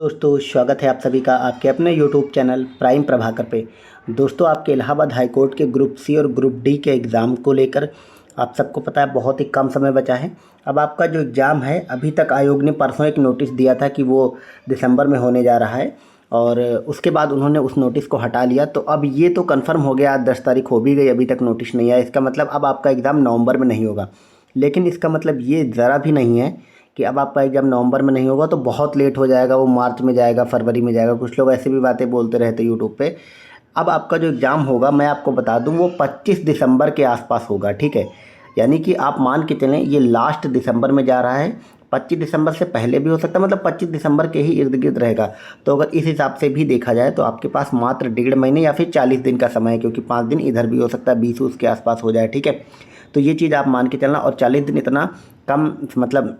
दोस्तों स्वागत है आप सभी का आपके अपने यूट्यूब चैनल प्राइम प्रभाकर पे। दोस्तों आपके इलाहाबाद हाई कोर्ट के ग्रुप सी और ग्रुप डी के एग्ज़ाम को लेकर आप सबको पता है बहुत ही कम समय बचा है। अब आपका जो एग्ज़ाम है अभी तक आयोग ने परसों एक नोटिस दिया था कि वो दिसंबर में होने जा रहा है और उसके बाद उन्होंने उस नोटिस को हटा लिया। तो अब ये तो कन्फर्म हो गया, आज 10 तारीख हो भी गई, अभी तक नोटिस नहीं आया। इसका मतलब अब आपका एग्ज़ाम नवंबर में नहीं होगा। लेकिन इसका मतलब ये ज़रा भी नहीं है कि अब आपका एग्ज़ाम नवंबर में नहीं होगा तो बहुत लेट हो जाएगा, वो मार्च में जाएगा, फरवरी में जाएगा। कुछ लोग ऐसी भी बातें बोलते रहते यूट्यूब पे। अब आपका जो एग्ज़ाम होगा मैं आपको बता दूं वो 25 दिसंबर के आसपास होगा, ठीक है। यानी कि आप मान के चलें ये लास्ट दिसंबर में जा रहा है। 25 दिसंबर से पहले भी हो सकता है, मतलब 25 दिसंबर के ही इर्द गिर्द रहेगा। तो अगर इस हिसाब से भी देखा जाए तो आपके पास मात्र 1.5 महीने या फिर 40 दिन का समय है, क्योंकि 5 दिन इधर भी हो सकता है, 20 उसके आसपास हो जाए, ठीक है। तो ये चीज़ आप मान के चलना। और 40 दिन इतना कम मतलब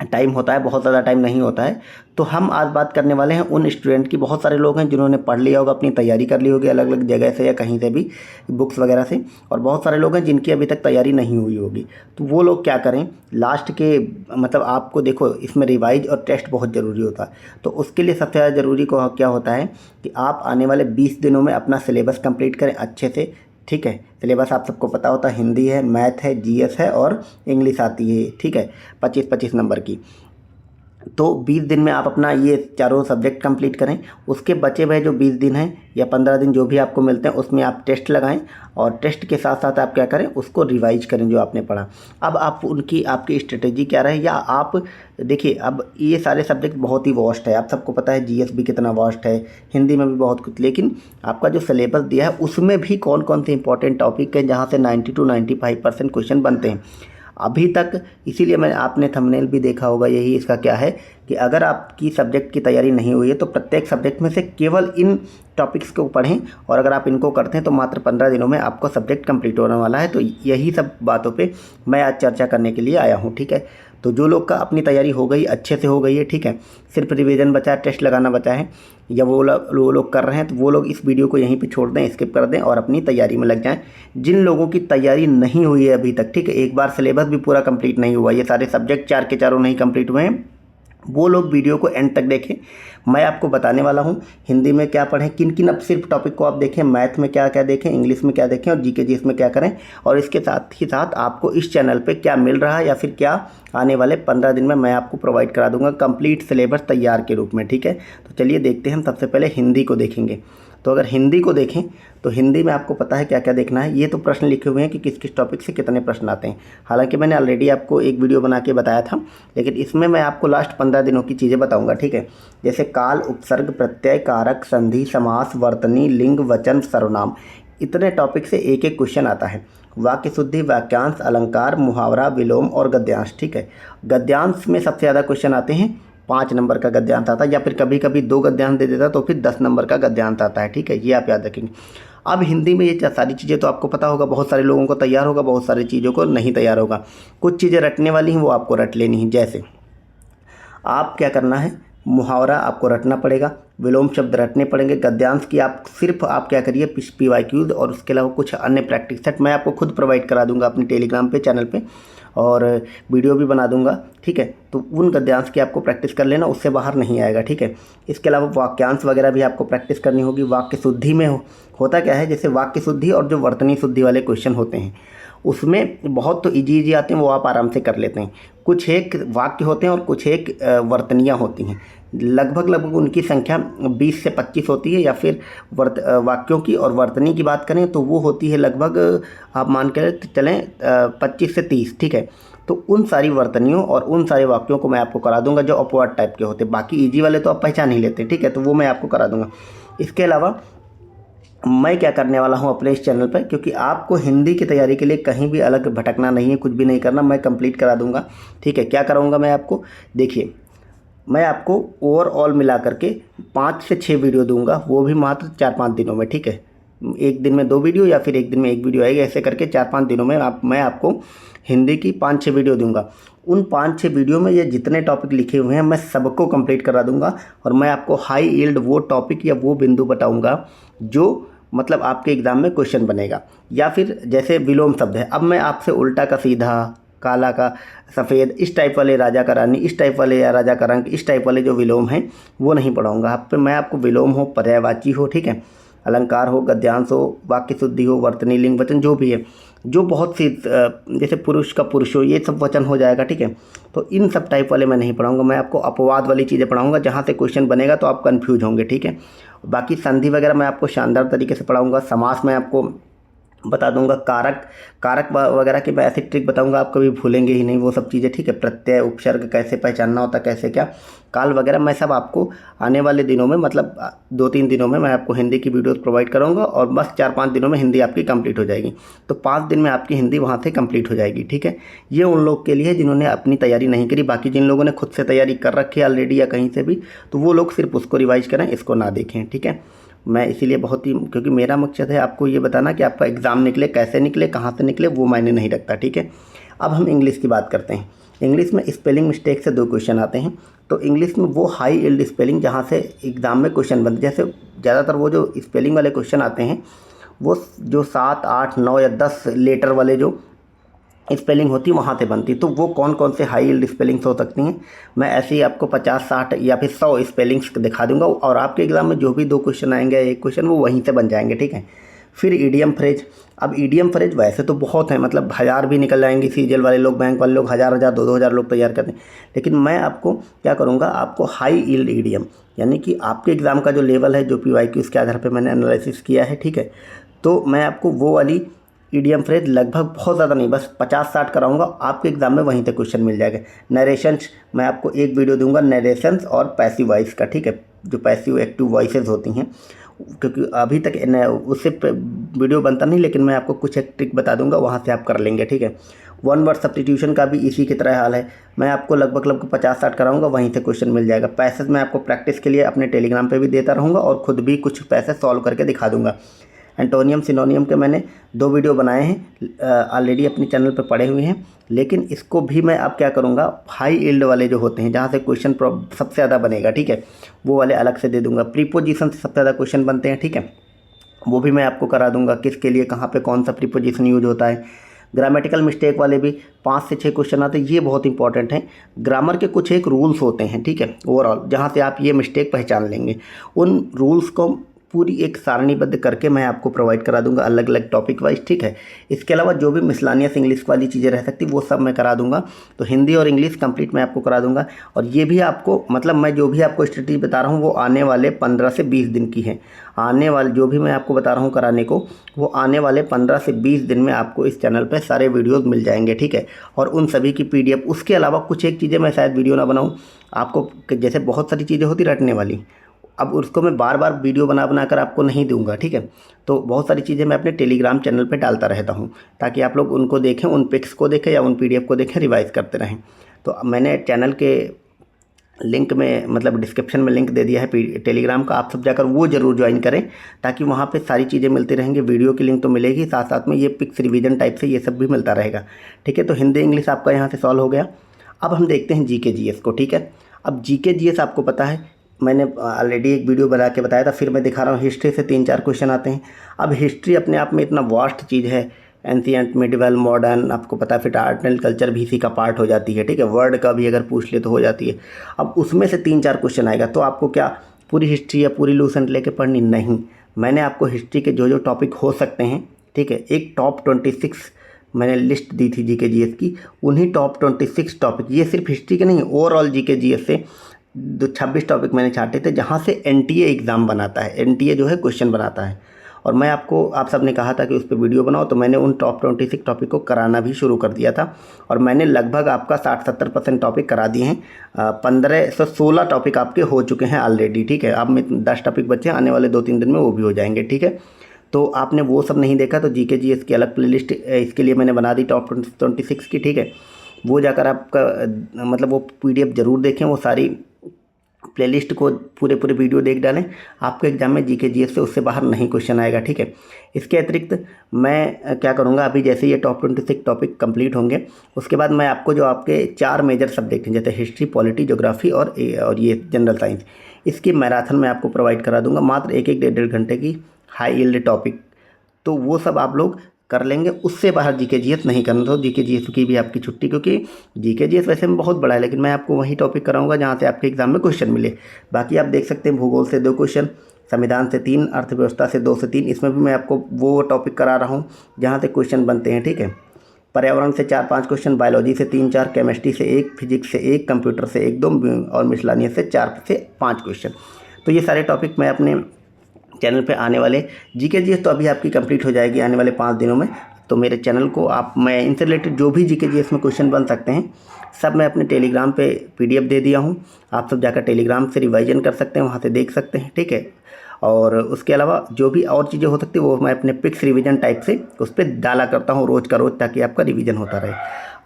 टाइम होता है, बहुत ज़्यादा टाइम नहीं होता है। तो हम आज बात करने वाले हैं उन स्टूडेंट की। बहुत सारे लोग हैं जिन्होंने पढ़ लिया होगा, अपनी तैयारी कर ली होगी अलग अलग जगह से या कहीं से भी, बुक्स वगैरह से। और बहुत सारे लोग हैं जिनकी अभी तक तैयारी नहीं हुई होगी। तो वो लोग क्या करें, लास्ट के मतलब आपको देखो इसमें रिवाइज और टेस्ट बहुत ज़रूरी होता है। तो उसके लिए सबसे ज़्यादा ज़रूरी को क्या होता है कि आप आने वाले 20 दिनों में अपना सिलेबस कंप्लीट करें अच्छे से, ठीक है। सिलेबस आप सबको पता होता है, हिंदी है, मैथ है, जीएस है और इंग्लिश आती है, ठीक है, 25-25 नंबर की। तो 20 दिन में आप अपना ये चारों सब्जेक्ट कंप्लीट करें। उसके बचे हुए जो 20 दिन हैं या 15 दिन जो भी आपको मिलते हैं उसमें आप टेस्ट लगाएं और टेस्ट के साथ साथ आप क्या करें, उसको रिवाइज करें जो आपने पढ़ा। अब आप उनकी आपकी स्ट्रेटेजी क्या रहे, या आप देखिए अब ये सारे सब्जेक्ट बहुत ही वास्ट है, आप सबको पता है जीएस भी कितना वास्ट है, हिंदी में भी बहुत कुछ। लेकिन आपका जो सिलेबस दिया है उसमें भी कौन कौन से इंपॉर्टेंट टॉपिक हैं जहाँ से 90 to 95% क्वेश्चन बनते हैं अभी तक। इसीलिए मैं आपने थंबनेल भी देखा होगा, यही इसका क्या है कि अगर आपकी सब्जेक्ट की तैयारी नहीं हुई है तो प्रत्येक सब्जेक्ट में से केवल इन टॉपिक्स को पढ़ें। और अगर आप इनको करते हैं तो मात्र 15 दिनों में आपको सब्जेक्ट कंप्लीट होने वाला है। तो यही सब बातों पे मैं आज चर्चा करने के लिए आया हूँ, ठीक है। तो जो लोग का अपनी तैयारी हो गई, अच्छे से हो गई है, ठीक है, सिर्फ रिवीजन बचा है, टेस्ट लगाना बचा है, या वो लोग कर रहे हैं, तो वो लोग इस वीडियो को यहीं पे छोड़ दें, स्किप कर दें और अपनी तैयारी में लग जाएं। जिन लोगों की तैयारी नहीं हुई है अभी तक, ठीक है, एक बार सिलेबस भी पूरा कंप्लीट नहीं हुआ, ये सारे सब्जेक्ट 4 के चारों नहीं कंप्लीट हुए हैं, वो लोग वीडियो को एंड तक देखें। मैं आपको बताने वाला हूँ हिंदी में क्या पढ़ें, किन किन अब सिर्फ टॉपिक को आप देखें, मैथ में क्या क्या देखें, इंग्लिश में क्या देखें और जीके जीएस में क्या करें। और इसके साथ ही साथ आपको इस चैनल पे क्या मिल रहा है या फिर क्या आने वाले 15 दिन में मैं आपको प्रोवाइड करा दूंगा कंप्लीट सिलेबस तैयार के रूप में, ठीक है। तो चलिए देखते हैं, हम सबसे पहले हिंदी को देखेंगे। तो अगर हिंदी को देखें तो हिंदी में आपको पता है क्या क्या देखना है। ये तो प्रश्न लिखे हुए हैं कि किस किस टॉपिक से कितने प्रश्न आते हैं। हालांकि मैंने ऑलरेडी आपको एक वीडियो बना के बताया था, लेकिन इसमें मैं आपको लास्ट 15 दिनों की चीज़ें बताऊंगा, ठीक है। जैसे काल, उपसर्ग, प्रत्यय, कारक, संधि, समास, वर्तनी, लिंग, वचन, सर्वनाम, इतने टॉपिक से एक एक क्वेश्चन आता है। वाक्य शुद्धि, वाक्यांश, अलंकार, मुहावरा, विलोम और गद्यांश, ठीक है। गद्यांश में सबसे ज़्यादा क्वेश्चन आते हैं, 5 नंबर का गद्यांश आता है, या फिर कभी कभी 2 गद्यांश दे देता तो फिर 10 नंबर का गद्यांश आता है, ठीक है। ये आप याद रखेंगे। अब हिंदी में ये सारी चीज़ें तो आपको पता होगा, बहुत सारे लोगों को तैयार होगा, बहुत सारी चीज़ों को नहीं तैयार होगा। कुछ चीज़ें रटने वाली हैं वो आपको रट लेनी है। जैसे आप क्या करना है, मुहावरा आपको रटना पड़ेगा, विलोम शब्द रटने पड़ेंगे। गद्यांश की आप सिर्फ आप क्या करिए, PYQs और उसके अलावा कुछ अन्य प्रैक्टिस सेट मैं आपको खुद प्रोवाइड करा दूंगा अपने टेलीग्राम पे चैनल पे, और वीडियो भी बना दूंगा, ठीक है। तो उन गद्यांश की आपको प्रैक्टिस कर लेना, उससे बाहर नहीं आएगा, ठीक है। इसके अलावा वाक्यांश वगैरह भी आपको प्रैक्टिस करनी होगी। वाक्य शुद्धि में होता क्या है, जैसे वाक्य शुद्धि और जो वर्तनी शुद्धि वाले क्वेश्चन होते हैं उसमें बहुत तो इजी आते हैं, वो आप आराम से कर लेते हैं। कुछ एक वाक्य होते हैं और कुछ एक वर्तनियाँ होती हैं, लगभग उनकी संख्या 20 से 25 होती है। या फिर वाक्यों की और वर्तनी की बात करें तो वो होती है लगभग आप मान कर चलें 25 से 30, ठीक है। तो उन सारी वर्तनियों और उन सारे वाक्यों को मैं आपको करा दूंगा जो अपवर्ड टाइप के होते हैं। बाकी इजी वाले तो आप पहचान ही लेते हैं, ठीक है, तो वो मैं आपको करा दूंगा। इसके अलावा मैं क्या करने वाला हूं अपने इस चैनल पर, क्योंकि आपको हिंदी की तैयारी के लिए कहीं भी अलग भटकना नहीं है, कुछ भी नहीं करना, मैं कंप्लीट करा दूंगा, ठीक है। क्या कराऊंगा मैं आपको, देखिए मैं आपको ओवरऑल मिला करके 5 से 6 वीडियो दूंगा, वो भी मात्र 4-5 दिनों में, ठीक है। एक दिन में 2 वीडियो या फिर एक दिन में 1 वीडियो आएगा, ऐसे करके 4-5 दिनों में मैं आपको हिंदी की 5-6 वीडियो दूंगा। उन 5-6 वीडियो में ये जितने टॉपिक लिखे हुए हैं मैं सबको कंप्लीट करा दूंगा। और मैं आपको हाई यील्ड वो टॉपिक या वो बिंदु बताऊंगा जो आपके एग्ज़ाम में क्वेश्चन बनेगा। या फिर जैसे विलोम शब्द है, अब मैं आपसे उल्टा का सीधा, काला का सफ़ेद, इस टाइप वाले राजा का रानी, इस टाइप वाले या राजा का रंग, इस टाइप वाले जो विलोम हैं वो नहीं पढ़ाऊँगा। मैं आपको विलोम हो, पर्यायवाची हो, ठीक है, अलंकार हो, गद्यांश हो, वाक्य शुद्धि हो, वर्तनी, लिंग वचन जो भी है, जो बहुत सी जैसे पुरुष का पुरुष हो, ये सब वचन हो जाएगा, ठीक है। तो इन सब टाइप वाले मैं नहीं पढ़ाऊँगा। मैं आपको अपवाद वाली चीज़ें पढ़ाऊँगा जहाँ से क्वेश्चन बनेगा तो आप कन्फ्यूज होंगे, ठीक है। बाकी संधि वगैरह मैं आपको शानदार तरीके से पढ़ाऊँगा। समास मैं आपको बता दूंगा। कारक वगैरह की मैं ऐसी ट्रिक बताऊंगा आप कभी भूलेंगे ही नहीं वो सब चीज़ें, ठीक है। प्रत्यय, उपसर्ग कैसे पहचानना होता, कैसे क्या, काल वगैरह मैं सब आपको आने वाले दिनों में, मतलब 2-3 दिनों में मैं आपको हिंदी की वीडियोस प्रोवाइड करूंगा और बस 4-5 दिनों में हिंदी आपकी कंप्लीट हो जाएगी। तो 5 दिन में आपकी हिंदी वहाँ से कंप्लीट हो जाएगी, ठीक है। ये उन लोग के लिए जिन्होंने अपनी तैयारी नहीं करी। बाकी जिन लोगों ने खुद से तैयारी कर रखी है ऑलरेडी या कहीं से भी, तो वो लोग सिर्फ उसको रिवाइज करें, इसको ना देखें, ठीक है। मैं इसीलिए बहुत ही, क्योंकि मेरा मकसद है आपको ये बताना कि आपका एग्ज़ाम निकले, कैसे निकले, कहाँ से निकले, वो मायने नहीं रखता, ठीक है। अब हम इंग्लिश की बात करते हैं। इंग्लिश में स्पेलिंग मिस्टेक से 2 क्वेश्चन आते हैं। तो इंग्लिश में वो हाई यील्ड स्पेलिंग जहाँ से एग्ज़ाम में क्वेश्चन बनते, जैसे ज़्यादातर वो जो स्पेलिंग वाले क्वेश्चन आते हैं वो जो 7, 8, 9 या 10 लेटर वाले जो स्पेलिंग होती है वहाँ से बनती। तो वो कौन कौन से हाई यील्ड स्पेलिंग्स हो सकती हैं, मैं ऐसे ही आपको 50, 60 या फिर 100 स्पेलिंग्स दिखा दूंगा और आपके एग्ज़ाम में जो भी 2 क्वेश्चन आएंगे, 1 क्वेश्चन, वो वहीं से बन जाएंगे, ठीक है। फिर ईडियम फ्रेज। अब ईडियम फ्रेज वैसे तो बहुत हैं, मतलब 1000 भी निकल जाएंगे। सीजीएल वाले लोग, बैंक वाले लोग 1000, 2-2000 लोग तैयार करते हैं। लेकिन मैं आपको क्या करूँगा, आपको हाई यील्ड ईडियम, यानी कि आपके एग्ज़ाम का जो लेवल है, जो PYQ के आधार पर मैंने एनालिसिस किया है, ठीक है, तो मैं आपको वो वाली ईडियम फ्रेज लगभग, बहुत ज़्यादा नहीं, बस 50-60 कराऊंगा, आपके एग्ज़ाम में वहीं तक क्वेश्चन मिल जाएगा। नरेशंस मैं आपको एक वीडियो दूंगा नरेशंस और पैसिव वॉइस का, ठीक है, जो पैसिव एक्टिव वॉइसेस होती हैं, क्योंकि अभी तक उससे वीडियो बनता नहीं, लेकिन मैं आपको कुछ एक ट्रिक बता दूंगा, वहाँ से आप कर लेंगे, ठीक है। 1 वर्ड सब्स्टिट्यूशन का भी इसी की तरह हाल है। मैं आपको लगभग 50-60 कराऊंगा, वहीं से क्वेश्चन मिल जाएगा। पैसेज मैं आपको प्रैक्टिस के लिए अपने टेलीग्राम पे भी देता रहूँगा और ख़ुद भी कुछ पैसेज सॉल्व करके दिखा दूँगा। एंटोनियम, सिनोनियम के मैंने 2 वीडियो बनाए हैं, ऑलरेडी अपने चैनल पर पड़े हुए हैं। लेकिन इसको भी मैं अब क्या करूँगा, हाई यील्ड वाले जो होते हैं जहाँ से क्वेश्चन सबसे ज़्यादा बनेगा, ठीक है, वो वाले अलग से दे दूँगा। प्रीपोजिशन से सबसे ज़्यादा क्वेश्चन बनते हैं, ठीक है, वो भी मैं आपको करा दूँगा, किसके लिए कहाँ पे कौन सा प्रीपोजिशन यूज होता है। ग्रामेटिकल मिस्टेक वाले भी 5 से 6 क्वेश्चन आते हैं, ये बहुत इंपॉर्टेंट हैं। ग्रामर के कुछ एक रूल्स होते हैं, ठीक है, ओवरऑल, जहाँ से आप ये मिस्टेक पहचान लेंगे। उन रूल्स को पूरी एक सारणीबद्ध करके मैं आपको प्रोवाइड करा दूंगा, अलग अलग टॉपिक वाइज, ठीक है। इसके अलावा जो भी मिसलानियस इंग्लिश वाली चीज़ें रह सकती वो सब मैं करा दूंगा। तो हिंदी और इंग्लिश कंप्लीट मैं आपको करा दूंगा। और ये भी आपको, मतलब मैं जो भी आपको स्ट्रेटजी बता रहा हूँ वो आने वाले 15 से 20 दिन की है। आने वाले जो भी मैं आपको बता रहा हूँ कराने को, वो आने वाले 15 से 20 दिन में आपको इस चैनल पर सारे वीडियोज़ मिल जाएंगे, ठीक है। और उन सभी की PDF, उसके अलावा कुछ एक चीज़ें मैं शायद वीडियो ना बनाऊँ आपको, जैसे बहुत सारी चीज़ें होती रटने वाली, अब उसको मैं बार बार वीडियो बना कर आपको नहीं दूंगा, ठीक है। तो बहुत सारी चीज़ें मैं अपने टेलीग्राम चैनल पे डालता रहता हूँ, ताकि आप लोग उनको देखें, उन पिक्स को देखें या उन PDF को देखें, रिवाइज करते रहें। तो मैंने चैनल के लिंक में, मतलब डिस्क्रिप्शन में लिंक दे दिया है टेलीग्राम का, आप सब जाकर वो ज़रूर ज्वाइन करें, ताकि वहाँ पे सारी चीज़ें मिलती रहेंगी। वीडियो की लिंक तो मिलेगी, साथ साथ में ये पिक्स रिवीजन टाइप से ये सब भी मिलता रहेगा, ठीक है। तो हिंदी इंग्लिश आपका यहाँ से सॉल्व हो गया। अब हम देखते हैं GK GS को, ठीक है। अब GK GS आपको पता है, मैंने ऑलरेडी एक वीडियो बना के बताया था, फिर मैं दिखा रहा हूँ। हिस्ट्री से 3-4 क्वेश्चन आते हैं। अब हिस्ट्री अपने आप में इतना वास्ट चीज़ है, एंशिएंट, मिडिवल, मॉडर्न, आपको पता है, फिर आर्ट एंड कल्चर भी इसी का पार्ट हो जाती है, ठीक है। वर्ड का भी अगर पूछ ले तो हो जाती है। अब उसमें से 3-4 क्वेश्चन आएगा, तो आपको क्या पूरी हिस्ट्री या पूरी लूसेंट लेके पढ़नी? नहीं, मैंने आपको हिस्ट्री के जो जो टॉपिक हो सकते हैं, ठीक है, एक टॉप 26 मैंने लिस्ट दी थी GK GS की, उन्हीं टॉप 26 टॉपिक, ये सिर्फ हिस्ट्री के नहीं, ओवरऑल GK GS से 26 टॉपिक मैंने छांटे थे, जहाँ से NTA एग्ज़ाम बनाता है, NTA जो है क्वेश्चन बनाता है। और मैं आपको, आप सब ने कहा था कि उस पर वीडियो बनाओ, तो मैंने उन टॉप 26 टॉपिक को कराना भी शुरू कर दिया था। और मैंने लगभग आपका 60-70% टॉपिक करा दिए हैं। 15 से 16 टॉपिक आपके हो चुके हैं ऑलरेडी, ठीक है। अब में 10 टॉपिक बचे हैं, आने वाले 2-3 दिन में वो भी हो जाएंगे, ठीक है। तो आपने वो सब नहीं देखा तो GK GS की अलग प्लेलिस्ट इसके लिए मैंने बना दी, टॉप 26 की, ठीक है। वो जाकर आपका, मतलब वो PDF ज़रूर देखें, वो सारी प्लेलिस्ट को पूरे वीडियो देख डालें। आपके एग्जाम में GK GS से उससे बाहर नहीं क्वेश्चन आएगा, ठीक है। इसके अतिरिक्त मैं क्या करूँगा, अभी जैसे ये टॉप 26 टॉपिक कंप्लीट होंगे, उसके बाद मैं आपको जो आपके 4 मेजर सब्जेक्ट हैं, जैसे हिस्ट्री, पॉलिटी, ज्योग्राफी और ये जनरल साइंस, इसकी मैराथन मैं आपको प्रोवाइड करा दूँगा, मात्र 1-1, 1.5 घंटे की हाई यील्ड टॉपिक। तो वो सब आप लोग कर लेंगे, उससे बाहर जीके जीएस नहीं करना। तो जीके जीएस की भी आपकी छुट्टी, क्योंकि जीके जीएस वैसे में बहुत बड़ा है, लेकिन मैं आपको वही टॉपिक कराऊंगा जहाँ से आपके एग्जाम में क्वेश्चन मिले। बाकी आप देख सकते हैं भूगोल से 2 क्वेश्चन, संविधान से 3, अर्थव्यवस्था से 2 से 3, इसमें भी मैं आपको वो टॉपिक करा रहा हूँ जहाँ से क्वेश्चन बनते हैं, ठीक है। पर्यावरण से 4-5 क्वेश्चन, बायोलॉजी से 3-4, केमिस्ट्री से 1, फिजिक्स से 1, कंप्यूटर से 1-2 और मिसलानियस से 4 से 5 क्वेश्चन। तो ये सारे टॉपिक मैं अपने चैनल पे आने वाले जीके जीएस तो अभी आपकी कंप्लीट हो जाएगी आने वाले 5 दिनों में। तो मेरे चैनल को आप, मैं इनसे रिलेटेड जो भी जीके जीएस में क्वेश्चन बन सकते हैं सब मैं अपने टेलीग्राम पे पीडीएफ दे दिया हूँ। आप सब जाकर टेलीग्राम से रिवाइजन कर सकते हैं, वहाँ से देख सकते हैं, ठीक है। और उसके अलावा जो भी और चीज़ें हो सकती है वो मैं अपने पिक्स रिवीजन टाइप से उस पर डाला करता हूँ रोज़ का रोज़, ताकि आपका रिवीजन होता रहे।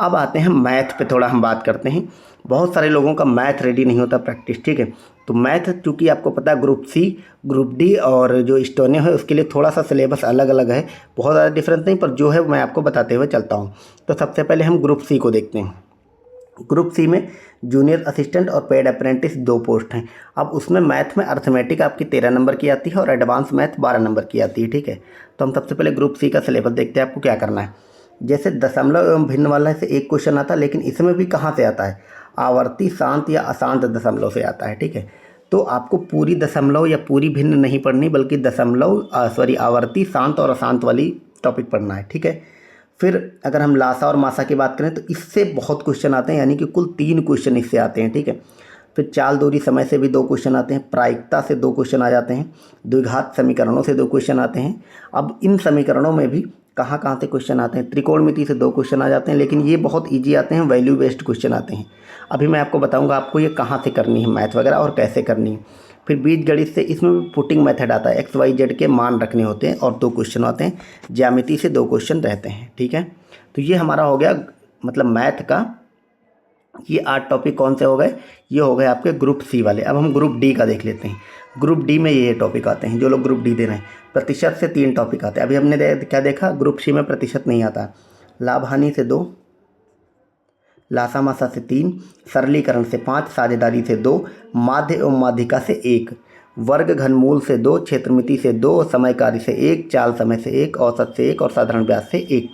अब आते हैं मैथ पे, थोड़ा हम बात करते हैं। बहुत सारे लोगों का मैथ रेडी नहीं होता प्रैक्टिस, ठीक है। तो मैथ चूँकि आपको पता है ग्रुप सी, ग्रुप डी और जो स्टोनियो है उसके लिए थोड़ा सा सिलेबस अलग अलग है, बहुत ज़्यादा डिफरेंस नहीं, पर जो है मैं आपको बताते हुए चलता हूँ। तो सबसे पहले हम ग्रुप सी को देखते हैं। ग्रुप सी में जूनियर असिस्टेंट और पेड अप्रेंटिस 2 पोस्ट हैं। अब उसमें मैथ में अर्थमेटिक आपकी 13 नंबर की आती है और एडवांस मैथ 12 नंबर की आती है, ठीक है। तो हम सबसे पहले ग्रुप सी का सिलेबस देखते हैं, आपको क्या करना है। जैसे दशमलव एवं भिन्न वाला से एक क्वेश्चन आता है, लेकिन इसमें भी कहाँ से आता है, आवर्ती शांत या अशांत दशमलव से आता है, ठीक है। तो आपको पूरी दशमलव या पूरी भिन्न नहीं पढ़नी, बल्कि आवर्ती, शांत और अशांत वाली टॉपिक पढ़ना है, ठीक है। फिर अगर हम लासा और मासा की बात करें तो इससे बहुत क्वेश्चन आते हैं, यानी कि कुल 3 क्वेश्चन इससे आते हैं, ठीक है। फिर चाल दूरी समय से भी 2 क्वेश्चन आते हैं, प्रायिकता से 2 क्वेश्चन आ जाते हैं, द्विघात समीकरणों से 2 क्वेश्चन आते हैं। अब इन समीकरणों में भी कहाँ कहाँ से क्वेश्चन आते हैं, त्रिकोणमिति से 2 क्वेश्चन आ जाते हैं, लेकिन ये बहुत ईजी आते हैं, वैल्यू बेस्ड क्वेश्चन आते हैं। अभी मैं आपको बताऊँगा आपको ये कहाँ से करनी है मैथ वगैरह और कैसे करनी है। फिर बीज गणित से, इसमें भी पुटिंग मेथड आता है, एक्स वाई जेड के मान रखने होते हैं और 2 क्वेश्चन आते हैं। ज्यामिति से 2 क्वेश्चन रहते हैं, ठीक है। तो ये हमारा हो गया मतलब मैथ का, ये 8 टॉपिक कौन से हो गए, ये हो गए आपके ग्रुप सी वाले। अब हम ग्रुप डी का देख लेते हैं। ग्रुप डी में ये टॉपिक आते हैं, जो लोग ग्रुप डी दे रहे हैं। प्रतिशत से 3 टॉपिक आते हैं। अभी हमने क्या देखा, ग्रुप सी में प्रतिशत नहीं आता। लाभ हानि से 2, लासा मासा से 3, सरलीकरण से 5, साझेदारी से 2, माध्य एवं माध्यिका से 1, वर्ग घनमूल से 2, क्षेत्रमिति से 2, समय कार्य से 1, चाल समय से 1, औसत से 1 और साधारण ब्याज से 1।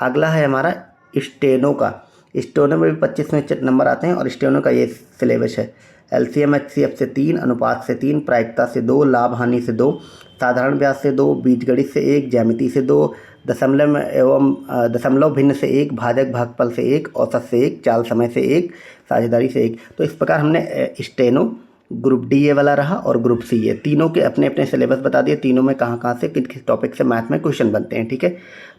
अगला है हमारा स्टेनो का। स्टेनो में भी 25 नंबर आते हैं और स्टेनो का ये सिलेबस है। एलसीएम एचसीएफ से 3, अनुपात से 3, प्रायिकता से 2, लाभ हानि से 2, साधारण ब्याज से 2, बीजगणित से 1, ज्यामिति से 2, दशमलव भिन्न से 1, भाजक भागफल से 1, औसत से 1, चाल समय से 1, साझेदारी से 1। तो इस प्रकार हमने स्टेनो, ग्रुप डी ये वाला रहा और ग्रुप सी ये, तीनों के अपने अपने सिलेबस बता दिए, तीनों में कहाँ कहाँ से किस किस टॉपिक से मैथ में क्वेश्चन बनते हैं, ठीक है।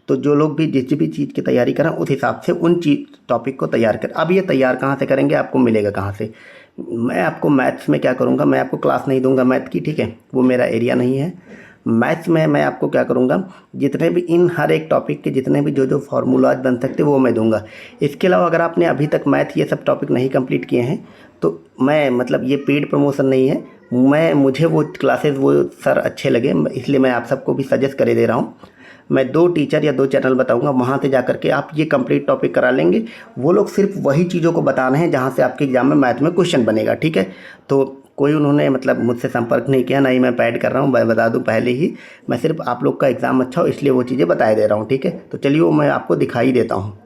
तो जो लोग भी जिस भी चीज़ की तैयारी करें उस हिसाब से उन टॉपिक को तैयार करें। अब ये तैयार कहाँ से करेंगे, आपको मिलेगा कहाँ से। मैं आपको मैथ्स में क्या करूँगा, मैं आपको क्लास नहीं दूंगा मैथ की, ठीक है, वो मेरा एरिया नहीं है। मैथ्स में मैं आपको क्या करूँगा, जितने भी इन हर एक टॉपिक के जितने भी जो फार्मूलाज बन सकते वो मैं दूंगा। इसके अलावा अगर आपने अभी तक मैथ ये सब टॉपिक नहीं कंप्लीट किए हैं तो मैं मतलब ये पेड प्रमोशन नहीं है, मुझे वो क्लासेस वो सर अच्छे लगे, इसलिए मैं आप सबको भी सजेस्ट करे दे रहा हूँ। मैं 2 टीचर या 2 चैनल बताऊंगा, वहाँ से जाकर के आप ये कंप्लीट टॉपिक करा लेंगे। वो लोग सिर्फ वही चीज़ों को बता रहे हैं जहाँ से आपके एग्जाम में मैथ में क्वेश्चन बनेगा, ठीक है। तो कोई उन्होंने मतलब मुझसे संपर्क नहीं किया, ना ही मैं पैड कर रहा हूँ, मैं बता दूँ पहले ही, मैं सिर्फ आप लोग का एग्ज़ाम अच्छा हो इसलिए वो चीज़ें बताए दे रहा हूँ, ठीक है। तो चलिए वो मैं आपको दिखाई देता हूँ।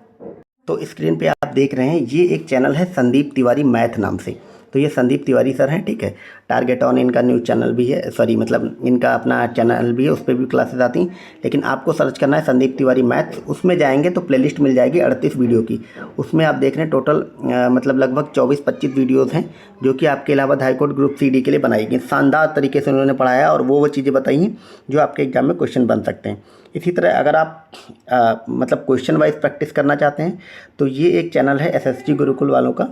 तो स्क्रीन पे आप देख रहे हैं ये एक चैनल है संदीप तिवारी मैथ नाम से। तो ये संदीप तिवारी सर हैं, ठीक है। टारगेट ऑन इनका न्यूज़ चैनल भी है, मतलब इनका अपना चैनल भी है, उस पर भी क्लासेस आती हैं। लेकिन आपको सर्च करना है संदीप तिवारी मैथ, उसमें जाएंगे तो प्लेलिस्ट मिल जाएगी 38 वीडियो की। उसमें आप देख रहे हैं टोटल मतलब लगभग 24-25 वीडियोज़ हैं जो कि आपके Allahabad high court group C D के लिए बनाई गई। शानदार तरीके से उन्होंने पढ़ाया और वो चीज़ें बताई हैं जो आपके एग्जाम में क्वेश्चन बन सकते हैं। इसी तरह अगर आप मतलब क्वेश्चन वाइज प्रैक्टिस करना चाहते हैं तो ये एक चैनल है एसएसजी गुरुकुल वालों का,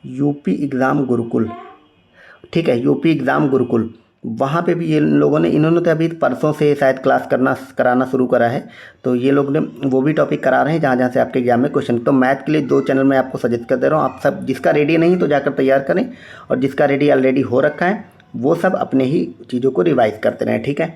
यूपी एग्ज़ाम गुरुकुल, ठीक है, यूपी एग्ज़ाम गुरुकुल। वहाँ पे भी ये लोगों ने, इन्होंने तो अभी परसों से शायद क्लास कराना शुरू करा है। तो ये लोग ने वो भी टॉपिक करा रहे हैं जहाँ जहाँ से आपके एग्जाम में क्वेश्चन। तो मैथ के लिए 2 चैनल मैं आपको सजेस्ट कर दे रहा हूँ। आप सब जिसका रेडी नहीं तो जाकर तैयार करें, और जिसका रेडी ऑलरेडी हो रखा है वो सब अपने ही चीज़ों को रिवाइज करते रहें, ठीक है।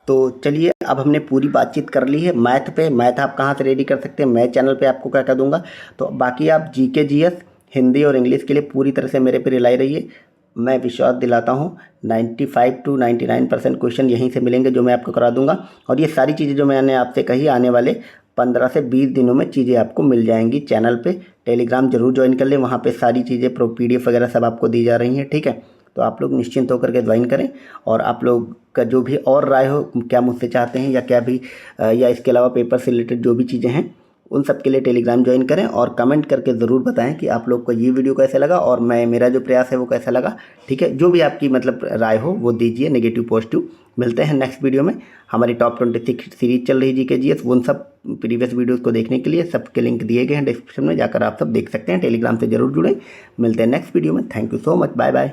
तो चलिए अब हमने पूरी बातचीत कर ली है मैथ पे। मैथ आप कहाँ से रेडी कर सकते हैं, मैं चैनल पे आपको क्या कर दूंगा। तो बाकी आप जीके जीएस हिंदी और इंग्लिश के लिए पूरी तरह से मेरे पे रिलाई रहिए। मैं विश्वास दिलाता हूँ 95 to 99% क्वेश्चन यहीं से मिलेंगे जो मैं आपको करा दूंगा। और ये सारी चीज़ें जो मैंने आपसे कही आने वाले 15 से 20 दिनों में चीज़ें आपको मिल जाएंगी चैनल पे। टेलीग्राम जरूर ज्वाइन कर लें, वहाँ पे सारी चीज़ें PDF वगैरह सब आपको दी जा रही हैं, ठीक है। तो आप लोग निश्चिंत होकर के ज्वाइन करें। और आप लोग का जो भी और राय हो, क्या मुझसे चाहते हैं या क्या भी या इसके अलावा पेपर से रिलेटेड जो भी चीज़ें हैं, उन सब के लिए टेलीग्राम ज्वाइन करें। और कमेंट करके ज़रूर बताएं कि आप लोग को ये वीडियो कैसे लगा और मेरा जो प्रयास है वो कैसा लगा, ठीक है। जो भी आपकी मतलब राय हो वो दीजिए, नेगेटिव पॉजिटिव। मिलते हैं नेक्स्ट वीडियो में। हमारी टॉप 26 सीरीज चल रही GK GS, उन सब प्रीवियस वीडियोज़ को देखने के लिए सबके लिंक दिए गए हैं डिस्क्रिप्शन में, जाकर आप सब देख सकते हैं। टेलीग्राम से ज़रूर जुड़ें। मिलते हैं नेक्स्ट वीडियो में। Thank you so much, bye bye.